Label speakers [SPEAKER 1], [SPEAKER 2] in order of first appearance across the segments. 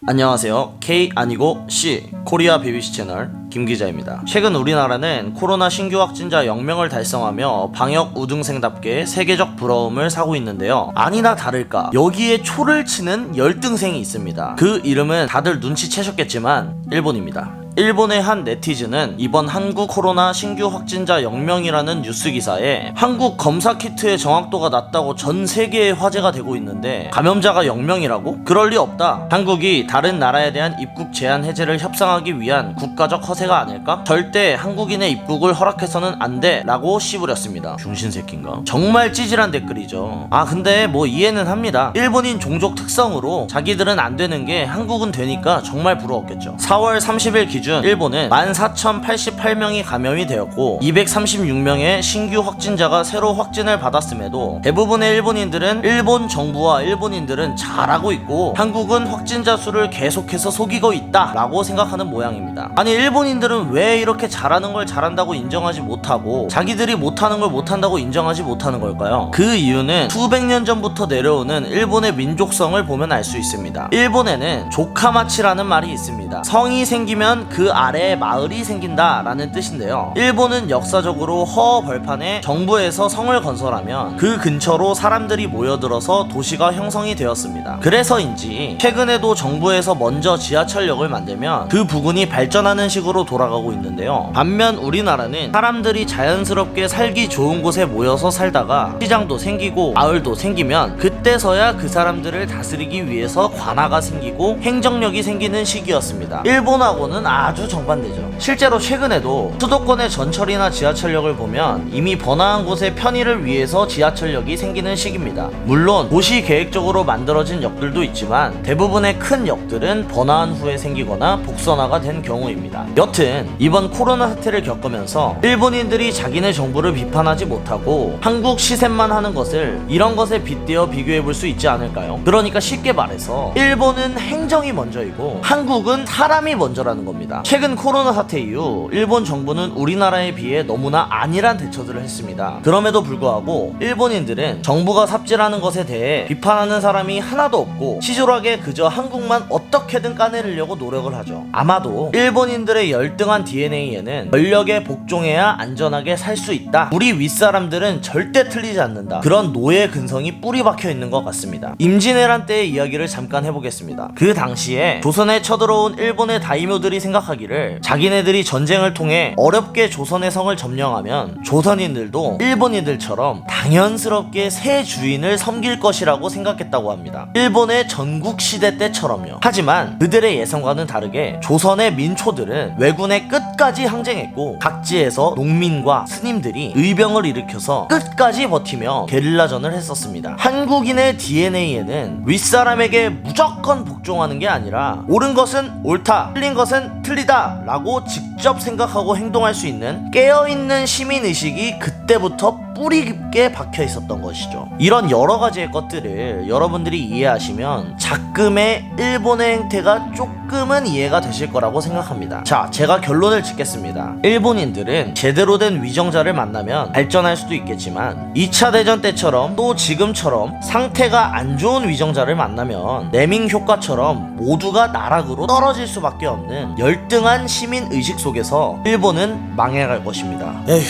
[SPEAKER 1] 안녕하세요. K 아니고 C 코리아 BBC 채널 김기자입니다. 최근 우리나라는 코로나 신규 확진자 0명을 달성하며 방역 우등생답게 세계적 부러움을 사고 있는데요. 아니나 다를까 여기에 초를 치는 열등생이 있습니다. 그 이름은 다들 눈치채셨겠지만 일본입니다. 일본의 한 네티즌은 이번 한국 코로나 신규 확진자 0명이라는 뉴스 기사에 한국 검사 키트의 정확도가 낮다고 전 세계에 화제가 되고 있는데 감염자가 0명이라고? 그럴 리 없다. 한국이 다른 나라에 대한 입국 제한 해제를 협상하기 위한 국가적 허세가 아닐까? 절대 한국인의 입국을 허락해서는 안 돼 라고 씨부렸습니다. 병신새끼인가? 정말 찌질한 댓글이죠. 근데 뭐 이해는 합니다. 일본인 종족 특성으로 자기들은 안 되는 게 한국은 되니까 정말 부러웠겠죠. 4월 30일 기준 일본은 14,088명이 감염이 되었고 236명의 신규 확진자가 새로 확진을 받았음에도 대부분의 일본인들은 일본 정부와 일본인들은 잘하고 있고 한국은 확진자 수를 계속해서 속이고 있다 라고 생각하는 모양입니다. 아니 일본인들은 왜 이렇게 잘하는 걸 잘한다고 인정하지 못하고 자기들이 못하는 걸 못한다고 인정하지 못하는 걸까요? 그 이유는 수백 년 전부터 내려오는 일본의 민족성을 보면 알 수 있습니다. 일본에는 조카마치라는 말이 있습니다. 성이 생기면 그 아래에 마을이 생긴다 라는 뜻인데요. 일본은 역사적으로 허허 벌판에 정부에서 성을 건설하면 그 근처로 사람들이 모여들어서 도시가 형성이 되었습니다. 그래서인지 최근에도 정부에서 먼저 지하철역을 만들면 그 부근이 발전하는 식으로 돌아가고 있는데요. 반면 우리나라는 사람들이 자연스럽게 살기 좋은 곳에 모여서 살다가 시장도 생기고 마을도 생기면 그때서야 그 사람들을 다스리기 위해서 관아가 생기고 행정력이 생기는 시기였습니다. 일본하고는 아주 정반대죠. 실제로 최근에도 수도권의 전철이나 지하철역을 보면 이미 번화한 곳의 편의를 위해서 지하철역이 생기는 시기입니다. 물론 도시 계획적으로 만들어진 역들도 있지만 대부분의 큰 역들은 번화한 후에 생기거나 복선화가 된 경우입니다. 여튼 이번 코로나 사태를 겪으면서 일본인들이 자기네 정부를 비판하지 못하고 한국 시샘만 하는 것을 이런 것에 빗대어 비교해 볼 수 있지 않을까요? 그러니까 쉽게 말해서 일본은 행정이 먼저이고 한국은 사람이 먼저라는 겁니다. 최근 코로나 사태 이후 일본 정부는 우리나라에 비해 너무나 안일한 대처들을 했습니다. 그럼에도 불구하고 일본인들은 정부가 삽질하는 것에 대해 비판하는 사람이 하나도 없고 치졸하게 그저 한국만 어떻게든 까내리려고 노력을 하죠. 아마도 일본인들의 열등한 DNA에는 권력에 복종해야 안전하게 살 수 있다. 우리 윗사람들은 절대 틀리지 않는다. 그런 노예 근성이 뿌리 박혀 있는 것 같습니다. 임진왜란 때의 이야기를 잠깐 해보겠습니다. 그 당시에 조선에 쳐들어온 일본의 다이묘들이 생각하기를 자기네들이 전쟁을 통해 어렵게 조선의 성을 점령하면 조선인들도 일본인들처럼 당연스럽게 새 주인을 섬길 것이라고 생각했다고 합니다. 일본의 전국시대 때처럼요. 하지만 그들의 예상과는 다르게 조선의 민초들은 왜군에 끝까지 항쟁했고 각지에서 농민과 스님들이 의병을 일으켜서 끝까지 버티며 게릴라전을 했었습니다. 한국인의 DNA에는 윗사람에게 무조건 복종하는 게 아니라 옳은 것은 옳다, 틀린 것은 틀리다 라고 직접 생각하고 행동할 수 있는 깨어있는 시민의식이 그때부터 뿌리 깊게 박혀 있었던 것이죠. 이런 여러 가지의 것들을 여러분들이 이해하시면 작금의 일본의 행태가 조금은 이해가 되실 거라고 생각합니다. 자, 제가 결론을 짓겠습니다. 일본인들은 제대로 된 위정자를 만나면 발전할 수도 있겠지만 2차 대전 때처럼 또 지금처럼 상태가 안 좋은 위정자를 만나면 레밍 효과처럼 모두가 나락으로 떨어질 수밖에 없는 열등한 시민의식 속에서 일본은 망해갈 것입니다. 에휴,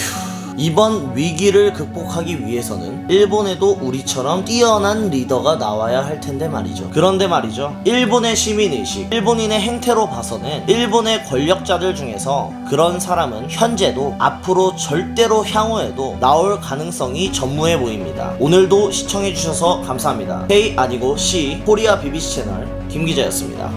[SPEAKER 1] 이번 위기를 극복하기 위해서는 일본에도 우리처럼 뛰어난 리더가 나와야 할 텐데 말이죠. 그런데 말이죠, 일본의 시민의식, 일본인의 행태로 봐서는 일본의 권력자들 중에서 그런 사람은 현재도 앞으로 절대로 향후에도 나올 가능성이 전무해 보입니다. 오늘도 시청해주셔서 감사합니다. K 아니고 C 코리아 BBC 채널 김기자였습니다.